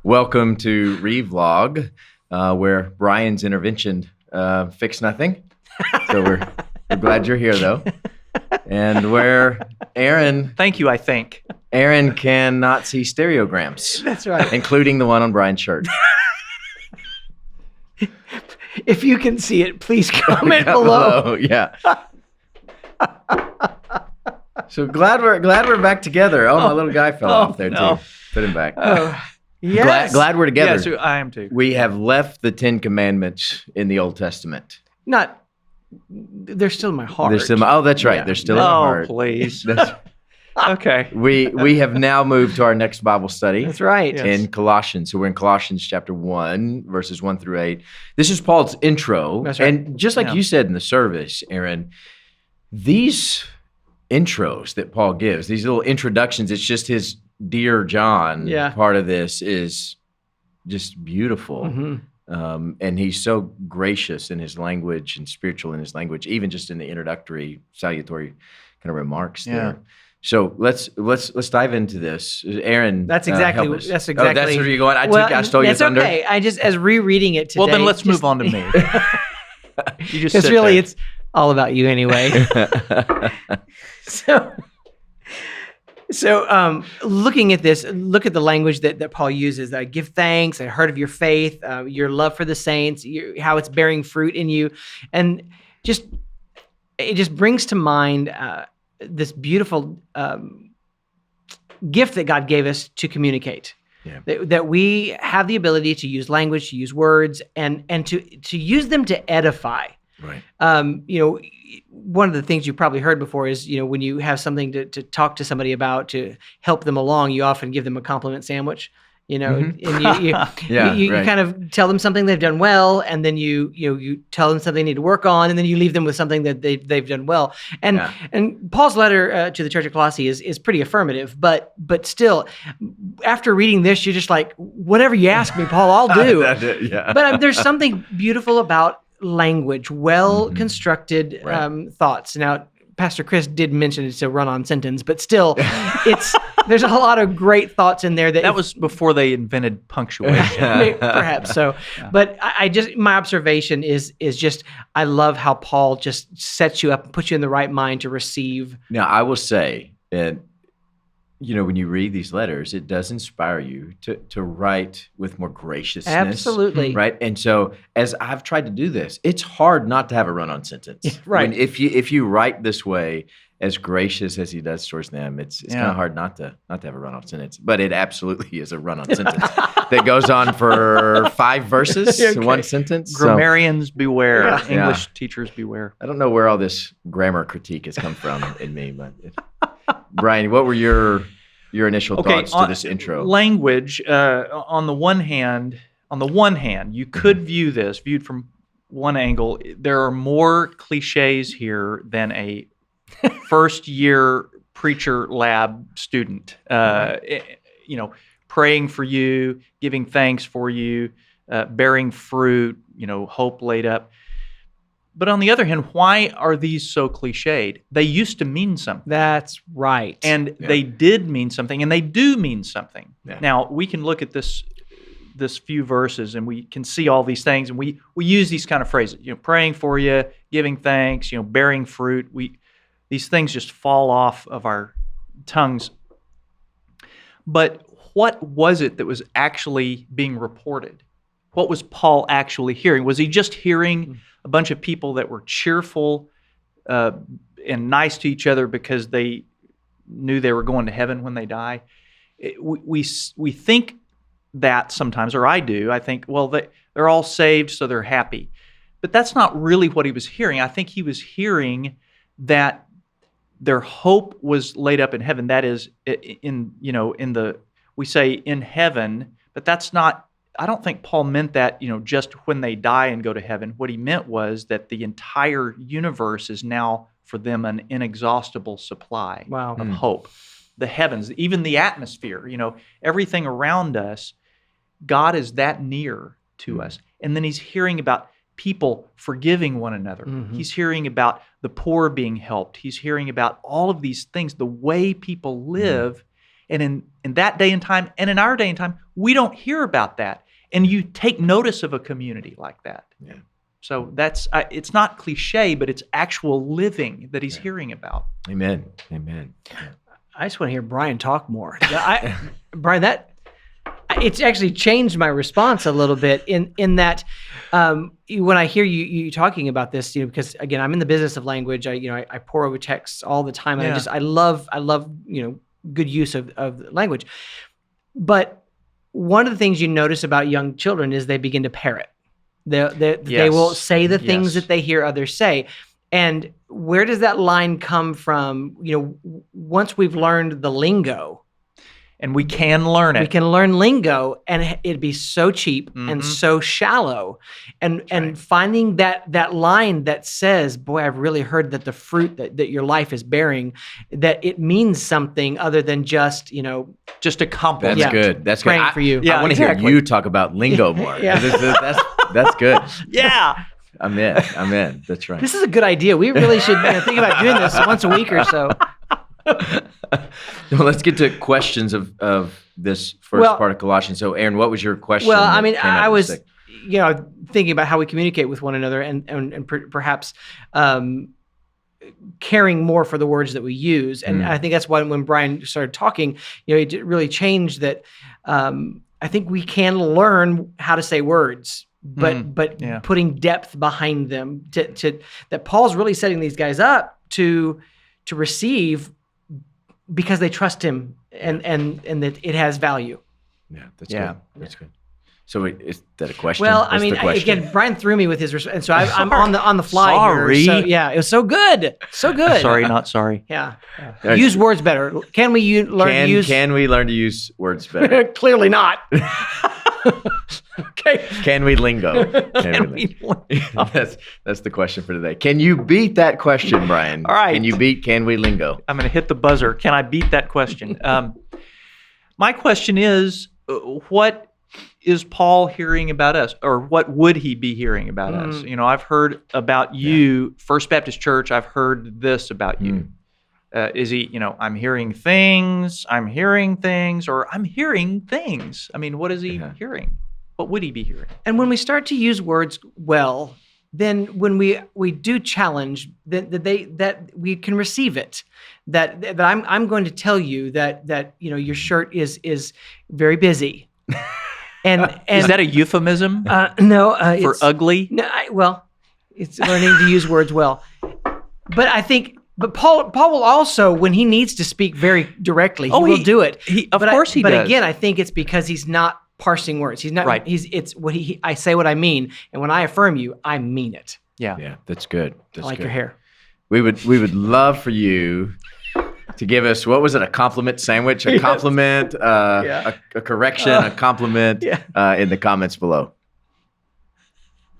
Welcome to Revlog, where Bryan's intervention fixed nothing. So we're glad you're here, though. And where Aaron... Thank you, I think. Aaron cannot see stereograms. That's right. Including the one on Bryan's shirt. If you can see it, please comment below. Yeah. So glad we're back together. Oh, my little guy fell off there, too. Put him back. Yes. Glad we're together. Yes, I am too. We have left the 10 Commandments in the Old Testament. They're still in my heart. That's right. Yeah. They're still in our heart. Oh, please. Okay. We have now moved to our next Bible study. That's right. Yes. In Colossians. So we're in Colossians chapter 1, verses 1 through 8. This is Paul's intro. That's right. And just like you said in the service, Aaron, these intros that Paul gives, these little introductions, it's just his Dear John part of this is just beautiful. Mm-hmm. And he's so gracious in his language and spiritual in his language, even just in the introductory, salutary kind of remarks there. So let's dive into this. Aaron, that's exactly. help us. That's exactly. That's where you're going. I stole your thunder. That's okay. I just, as rereading it today. Well, then let's move on to me. You just because really, it's all about you anyway. So, looking at this, look at the language that Paul uses. Give thanks. I heard of your faith, your love for the saints, how it's bearing fruit in you, and it just brings to mind this beautiful gift that God gave us to communicate. Yeah. That we have the ability to use language, to use words, and to use them to edify. Right. One of the things you've probably heard before is, when you have something to talk to somebody about to help them along, you often give them a compliment sandwich. Mm-hmm. And you kind of tell them something they've done well, and then you tell them something they need to work on, and then you leave them with something that they've done well. And Paul's letter to the Church of Colossae is pretty affirmative, but still, after reading this, you're just like, whatever you ask me, Paul, I'll do. But there's something beautiful about language, well-constructed thoughts. Now, Pastor Chris did mention it's a run-on sentence, but still, there's a lot of great thoughts in there. That was before they invented punctuation. Perhaps so. Yeah. But my observation is just, I love how Paul just sets you up and puts you in the right mind to receive. Now, I will say that, when you read these letters, it does inspire you to write with more graciousness. Absolutely. Right? And so as I've tried to do this, it's hard not to have a run-on sentence. Right. If you write this way, as gracious as he does towards them, it's kind of hard not to have a run-on sentence. But it absolutely is a run-on sentence that goes on for 5 verses, one sentence. Grammarians beware. English teachers beware. I don't know where all this grammar critique has come from in me, but Bryan, what were your initial thoughts to this intro? Language, on the one hand, you could viewed from one angle, there are more cliches here than a first-year preacher lab student. Praying for you, giving thanks for you, bearing fruit, hope laid up. But on the other hand, why are these so cliched? They used to mean something. That's right. And they did mean something, and they do mean something. Yeah. Now, we can look at this few verses, and we can see all these things, and we use these kind of phrases, praying for you, giving thanks, bearing fruit. These things just fall off of our tongues. But what was it that was actually being reported? What was Paul actually hearing? Was he just hearing a bunch of people that were cheerful and nice to each other because they knew they were going to heaven when they die? We think that sometimes, or I do. I think, well, they're all saved, so they're happy. But that's not really what he was hearing. I think he was hearing that their hope was laid up in heaven. That is, we say in heaven, but that's not. I don't think Paul meant that, just when they die and go to heaven. What he meant was that the entire universe is now for them an inexhaustible supply of hope. The heavens, even the atmosphere, everything around us, God is that near to us. And then he's hearing about people forgiving one another. Mm-hmm. He's hearing about the poor being helped. He's hearing about all of these things, the way people live. And in that day and time, and in our day and time, we don't hear about that. And you take notice of a community like that. Yeah. So that's it's not cliche, but it's actual living that he's hearing about. Amen. Amen. Yeah. I just want to hear Bryan talk more. Bryan, it's actually changed my response a little bit in that when I hear you talking about this, because again, I'm in the business of language. I pore over texts all the time, and I love good use of language. But one of the things you notice about young children is they begin to parrot. They will say the things that they hear others say. And where does that line come from? Once we've learned the lingo. And we can learn it. We can learn lingo, and it'd be so cheap and so shallow. And finding that line that says, boy, I've really heard that the fruit that your life is bearing, that it means something other than just a compliment. That's good. That's praying good. for you. I want to hear you talk about lingo more. That's good. Yeah. I'm in. That's right. This is a good idea. We really should think about doing this once a week or so. Well, let's get to questions of this first part of Colossians. So, Aaron, what was your question? Well, I was thinking about how we communicate with one another and perhaps caring more for the words that we use. And I think that's why when Bryan started talking, it really changed that. I think we can learn how to say words, but putting depth behind them that Paul's really setting these guys up to receive because they trust him and that it has value. Yeah, that's good. That's good. So is that a question? Well, again, Bryan threw me with his response, and so I'm on the fly sorry. here. So, it was so good. Sorry, not sorry. Yeah. Use words better. Can we learn to use? Can we learn to use words better? Clearly not. Okay. Can we lingo? That's the question for today. Can you beat that question, Bryan? All right. Can we lingo? I'm going to hit the buzzer. Can I beat that question? My question is, what is Paul hearing about us, or what would he be hearing about us? I've heard about you, First Baptist Church. I've heard this about you. Is he, I'm hearing things, or I'm hearing things. What is he hearing? What would he be hearing? And when we start to use words well, then when we do challenge, that we can receive it. That I'm going to tell you that your shirt is very busy. And is that a euphemism? No, for ugly. No, it's learning to use words well. But Paul will also, when he needs to speak very directly, he will do it. Of course he does. But again, I think it's because he's not parsing words. He's not. Right. It's what I say what I mean, and when I affirm you, I mean it. Yeah, that's good. I like your hair. We would love for you to give us, what was it, a compliment sandwich, a compliment, a correction, a compliment in the comments below.